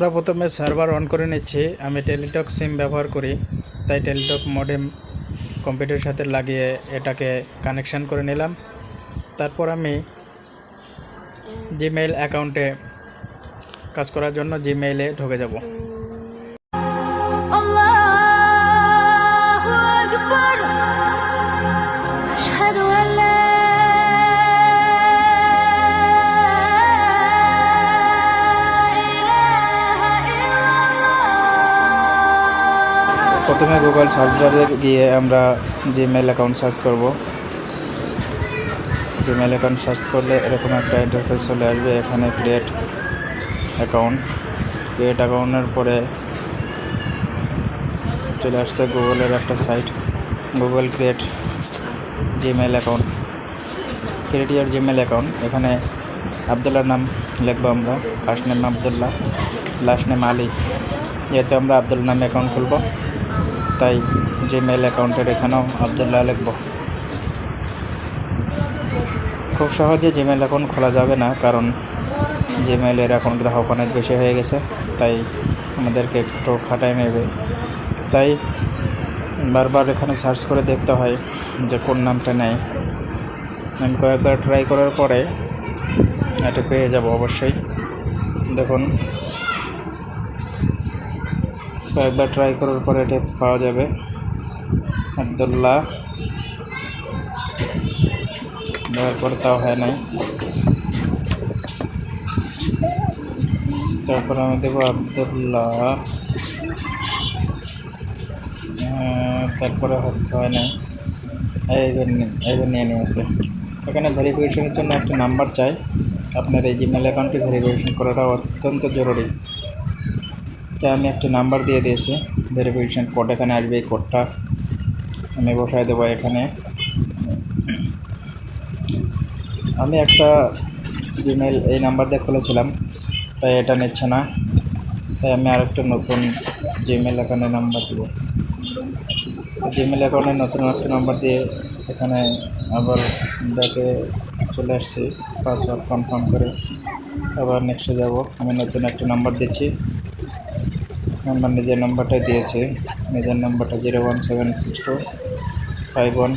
আমরা প্রথমে server on করে নিচ্ছি। আমি টেলিটক সিম ব্যবহার করি, তাই টেলিটক মডেম কম্পিউটারের সাথে লাগিয়ে এটাকে কানেকশান করে নিলাম। তারপর আমি জিমেইল অ্যাকাউন্টে কাজ করার জন্য জিমেইলে ঢুকে যাব। প্রথমে গুগল সার্চ বারে গিয়ে আমরা জিমেইল অ্যাকাউন্ট সার্চ করব। জিমেইল অ্যাকাউন্ট সার্চ করলে এরকম একটা ইন্টারফেস চলে আসবে। এখানে ক্রিয়েট অ্যাকাউন্টের পরে চলে আসছে গুগলের একটা site, Google create Gmail account, create your Gmail account. এখানে আবদুল্লার নাম লিখবো আমরা, first name Abdullah, last name Ali. যেহেতু আমরা আবদুল্লার নামে অ্যাকাউন্ট খুলব, তাই জিমেইল অ্যাকাউন্টের এখানেও আবদুল্লাহ লিখব। খুব সহজে জিমেইল অ্যাকাউন্ট খোলা যাবে না, কারণ জিমেইলের এখন গ্রাহক অনেক বেশি হয়ে গেছে, তাই আমাদেরকে একটু খাটাই নেবে। তাই বারবার এখানে সার্চ করে দেখতে হয় যে কোন নামটা নেয়। আমি কয়েকবার ট্রাই করার পরে এটা পেয়ে যাব অবশ্যই। দেখুন, কয়েকবার ট্রাই করার পরে এটা পাওয়া যাবে, আবদুল্লাহ। দেওয়ার পরে তাও হয় নাই, তারপর আমি দেবো আবদুল্লাহ, তারপরে হয় নাই, এইবার নিয়ে নিয়েছে। এখানে ভেরিফিকেশনের জন্য একটা নাম্বার চাই। আপনার এই জিমেইল অ্যাকাউন্টটি ভেরিফিকেশন করাটা অত্যন্ত জরুরি, তাই আমি একটা নাম্বার দিয়ে দিয়েছি। ভেরিফিকেশন কোড এখানে আসবে, এই কোডটা আমি বসায় দেবো এখানে। আমি একটা জিমেইল এই নাম্বার দিয়ে খুলেছিলাম, তাই এটা নিচ্ছে না, তাই আমি আরেকটা নতুন জিমেইল অ্যাকাউন্টের নাম্বার দেবো। জিমেইল অ্যাকাউন্টের নতুন একটা নাম্বার দিয়ে এখানে আবার ব্যাকে চলে আসছি, পাসওয়ার্ড কনফার্ম করে আবার নেক্সটে যাব। আমি নতুন একটা নাম্বার দিচ্ছি, নাম্বার নিজের নাম্বারটাই দিয়েছি। নিজের নাম্বারটা 0176251।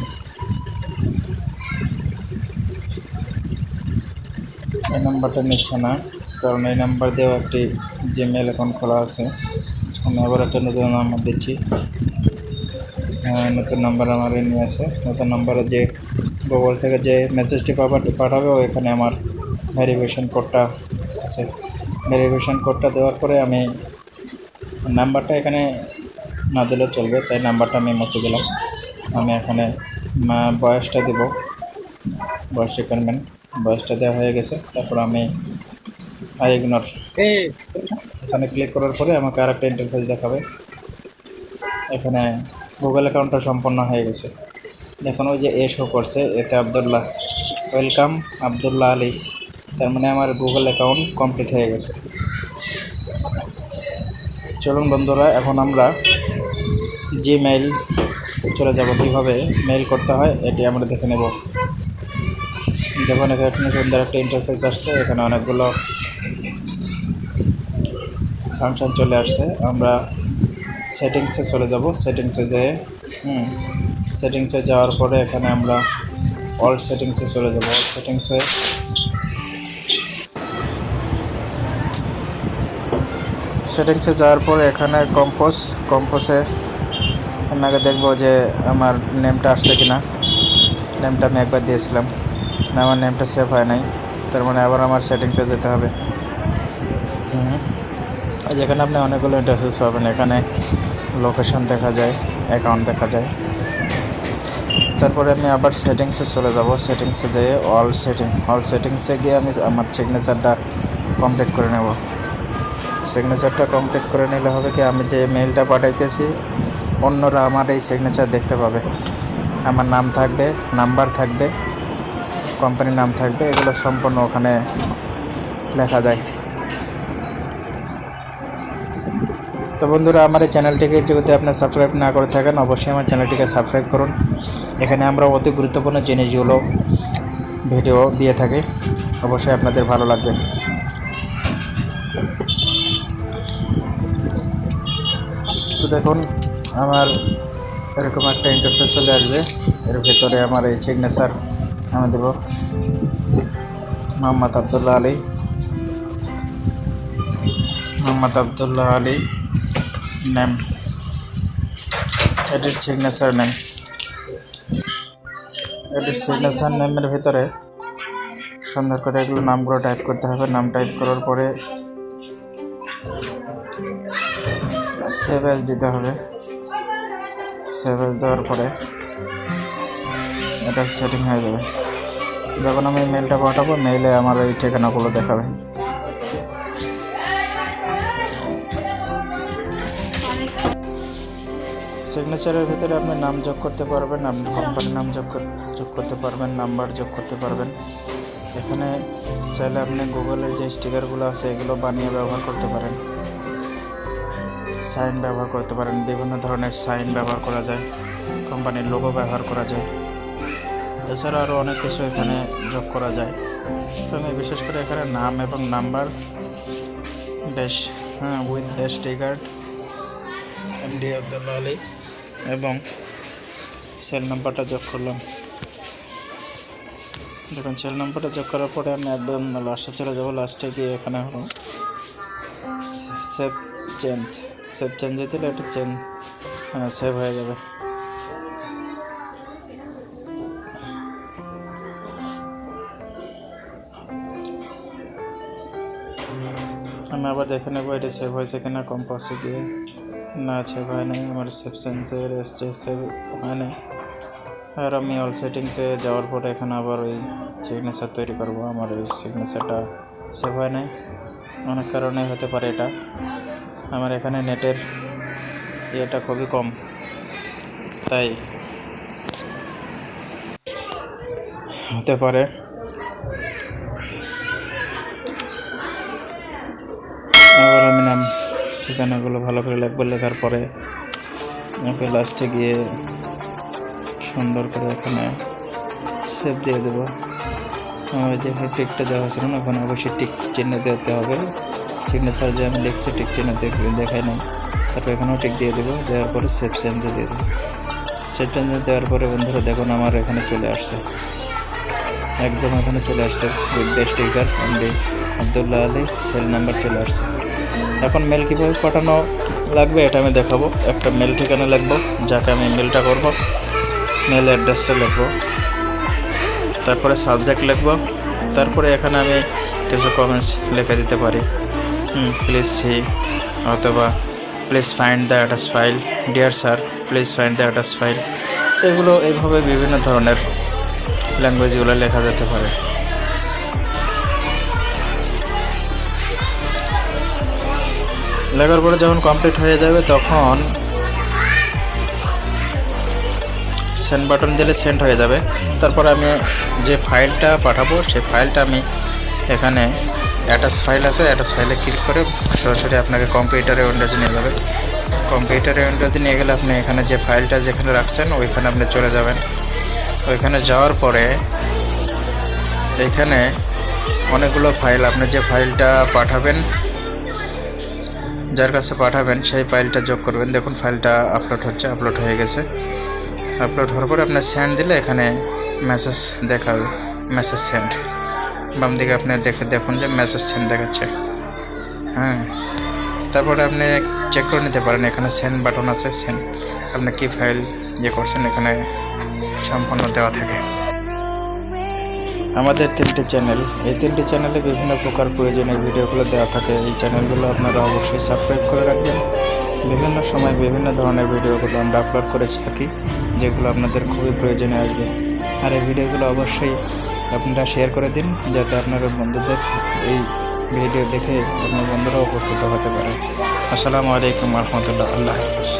এই নাম্বারটা নিচ্ছে না, কারণ এই নাম্বার দিয়েও একটি জিমেইল অ্যাকাউন্ট খোলা আছে। আমি আবার একটা নতুন নাম্বার দিচ্ছি। নতুন নাম্বার আমার নিয়ে আসে। নতুন নাম্বারে যে গুগল থেকে যে মেসেজটি পাঠাবে এখানে আমার ভেরিফিকেশন কোডটা আছে। ভেরিফিকেশন কোডটা দেওয়ার পরে আমি নাম্বারটা এখানে না দিলেও চলবে, তাই নাম্বারটা আমি মুছে দিলাম। আমি এখানে বয়সটা দেব, বয়স রিকোয়ারমেন্ট, বয়সটা দেওয়া হয়ে গেছে। তারপর আমি ইগনোর এখানে ক্লিক করার পরে আমাকে আরেকটা ইন্টারফেস দেখাবে। এখানে গুগল অ্যাকাউন্টটা সম্পন্ন হয়ে গেছে। দেখুন, ওই যে শো করছে, এতে আবদুল্লাহ, ওয়েলকাম আবদুল্লাহ আলী। তার মানে আমার গুগল অ্যাকাউন্ট কমপ্লিট হয়ে গেছে। চলুন বন্ধুরা, এখন আমরা জিমেইল চলে যাব। কীভাবে মেইল করতে হয় এটি আমরা দেখে নেব। দেখুন, এখানে সুন্দর একটা ইন্টারফেস আসছে, এখানে অনেকগুলো ফাংশন চলে আসছে। আমরা সেটিংসে চলে যাব। সেটিংসে যেয়ে সেটিংসে যাওয়ার পরে এখানে আমরা অল সেটিংসে চলে যাব। সেটিংসে যাওয়ার পরে এখানে কম্পোজে আমি আগে দেখবো যে আমার নেমটা আসছে কিনা। নেমটা আমি একবার দিয়েছিলাম না, আমার নেমটা সেভ হয় নাই, তার মানে আবার আমার সেটিংসে যেতে হবে। যেখানে আপনি অনেকগুলো ইন্টারফেস পাবেন। এখানে লোকেশন দেখা যায়, অ্যাকাউন্ট দেখা যায়। তারপরে আমি আবার সেটিংসে চলে যাব। সেটিংসে যেয়ে অল সেটিংসে গিয়ে আমি আমার সিগনেচারটা কমপ্লিট করে নেব। সিগনেচারটা কমপ্লিট করে নিলে হবে কি, আমি যে মেইলটা পাঠাইতেছি অন্যরা আমার এই সিগনেচার দেখতে পাবে। আমার নাম থাকবে, নাম্বার থাকবে, কোম্পানির নাম থাকবে, এগুলো সম্পূর্ণ ওখানে লেখা যায়। তো বন্ধুরা, আমার এই চ্যানেলটিকে যদি আপনি সাবস্ক্রাইব না করে থাকেন, অবশ্যই আমার চ্যানেলটিকে সাবস্ক্রাইব করুন। এখানে আমরা অতি গুরুত্বপূর্ণ জিনিসগুলো ভিডিও দিয়ে থাকি, অবশ্যই আপনাদের ভালো লাগবে। তো দেখুন আমার এরকম একটা ইন্টারফেস চলে আসবে। এর ভেতরে আমার এই সিগনেচার আমি দেব Mohammad Abdullah Ali, Mohammad Abdullah Ali name, edit signature name. Edit signature নেমের ভিতরে সুন্দর করে এগুলো নামগুলো টাইপ করতে হবে। নাম টাইপ করার পরে সেভ এজ দিতে হবে। সেভ এজ দেওয়ার পরে এটা সেটিং হয়ে যাবে। যখন আমি মেলটা পাঠাবো মেইলে আমার এই ঠিকানাগুলো দেখাবে। সিগনেচারের ভিতরে আপনি নাম যোগ করতে পারবেন, আপনি কোম্পানির নাম যোগ করতে পারবেন, নাম্বার যোগ করতে পারবেন। এখানে চাইলে আপনি গুগলের যে স্টিকারগুলো আছে এগুলো বানিয়ে ব্যবহার করতে পারেন, সাইন ব্যবহার করতে পারেন, বিভিন্ন ধরনের সাইন ব্যবহার করা যায়, কোম্পানির লোগো ব্যবহার করা যায়। এছাড়া আরও অনেক কিছু এখানে যোগ করা যায়। তো আমি বিশেষ করে এখানে নাম এবং নাম্বার উইথ দেশ টিকার্ড এমডি আবদুল্লাহ আলী এবং সেল নাম্বারটা যোগ করলাম। দেখুন সেল নাম্বারটা যোগ করার পরে আমি একদম লাস্টে চলে যাবো। লাস্টে গিয়ে এখানে হলো সেভ চেঞ্জ দিলে এটা সেভ হয়ে যাবে। আমি আবার দেখে নেবো এটা সেভ হয়েছে কিনা। কম্পাসে গিয়ে না সেভ হয় নাই, আমার সেভ চেঞ্জের এসছে, সেভ হয় নাই। আর আমি অল সেটিংসে যাওয়ার পরে এখানে আবার ওই সিগনেচার তৈরি করবো। আমার ওই সিগনেচারটা সেভ হয় নাই, অনেক কারণে হতে পারে। এটা আমার এখানে নেটের ইয়েটা খুবই কম, তাই হতে পারে। আবার আমি নাম ঠিকানাগুলো ভালো করে লিখবো। লেখার পরে আমি লাস্টে গিয়ে সুন্দর করে এখানে সেভ দিয়ে দেবো। আমার যেখানে টিকটা দেওয়া ছিল না ওখানে অবশ্যই টিক চিহ্ন দিতে হবে। সিগনেচার যে আমি লিখছি টিক চিহ্ন দেখায় নাই, তারপর এখানেও টিক দিয়ে দেবো। দেওয়ার পরে সেভ চেঞ্জে দিয়ে দেবো। সেভ চেঞ্জে দেওয়ার পরে বন্ধুরা দেখুন আমার এখানে চলে আসছে, একদম এখানে চলে আসছে with the sticker MD Abdullah Ali, cell number চলে আসছে। এখন মেল কীভাবে পাঠানো লাগবে এটা আমি দেখাবো। একটা মেল ঠিকানা লিখবো, যাকে আমি মেলটা করব, মেল অ্যাড্রেসটা লিখবো, তারপরে সাবজেক্ট লিখবো, তারপরে এখানে আমি কিছু কমেন্টস লিখে দিতে পারি। প্লিজ সি, অথবা please find the address file, dear sir please find the address file. এগুলো এইভাবে বিভিন্ন ধরনের ল্যাঙ্গুয়েজগুলো লেখা যেতে পারে। লেখার পরে যখন কমপ্লিট হয়ে যাবে তখন সেন্ড বাটন দিলে সেন্ড হয়ে যাবে। তারপর আমি যে ফাইলটা পাঠাবো সেই ফাইলটা আমি এখানে অ্যাটাচ ফাইল আছে, অ্যাটাচ ফাইলে ক্লিক করে সরাসরি আপনাকে কম্পিউটারে উইন্ডোজে নিয়ে যাবে। কম্পিউটারে উইন্ডোজে নিয়ে গেলে আপনি এখানে যে ফাইলটা যেখানে রাখছেন ওইখানে আপনি চলে যাবেন। ওইখানে যাওয়ার পরে এখানে অনেকগুলো ফাইল, আপনি যে ফাইলটা পাঠাবেন, যার কাছে পাঠাবেন সেই ফাইলটা যোগ করবেন। দেখুন ফাইলটা আপলোড হচ্ছে, আপলোড হয়ে গেছে। আপলোড হওয়ার পরে আপনার সেন্ড দিলে এখানে মেসেজ দেখাবে, মেসেজ সেন্ড। বাম দিকে আপনি দেখুন যে মেসেজ সেন্ড দেখাচ্ছে। তারপরে আপনি চেক করে নিতে পারেন, এখানে সেন্ড বাটন আছে, সেন্ড আপনি কী ফাইল করছেন এখানে সম্পূর্ণ দেওয়া থাকে। আমাদের 3টি চ্যানেল, এই 3টি চ্যানেলে বিভিন্ন প্রকার প্রয়োজনীয় ভিডিওগুলো দেওয়া থাকে। এই চ্যানেলগুলো আপনারা অবশ্যই সাবস্ক্রাইব করে রাখবেন। বিভিন্ন সময় বিভিন্ন ধরনের ভিডিওগুলো আমরা আপলোড করে থাকি, যেগুলো আপনাদের খুবই প্রয়োজনীয় আসবে। আর এই ভিডিওগুলো অবশ্যই আপনারা শেয়ার করে দিন, যাতে আপনার বন্ধুদের এই ভিডিও দেখে আপনার বন্ধুরাও উপকৃত হতে পারে। আসসালামু আলাইকুম রহমতুল্লাহ। আল্লাহ হাফেজ।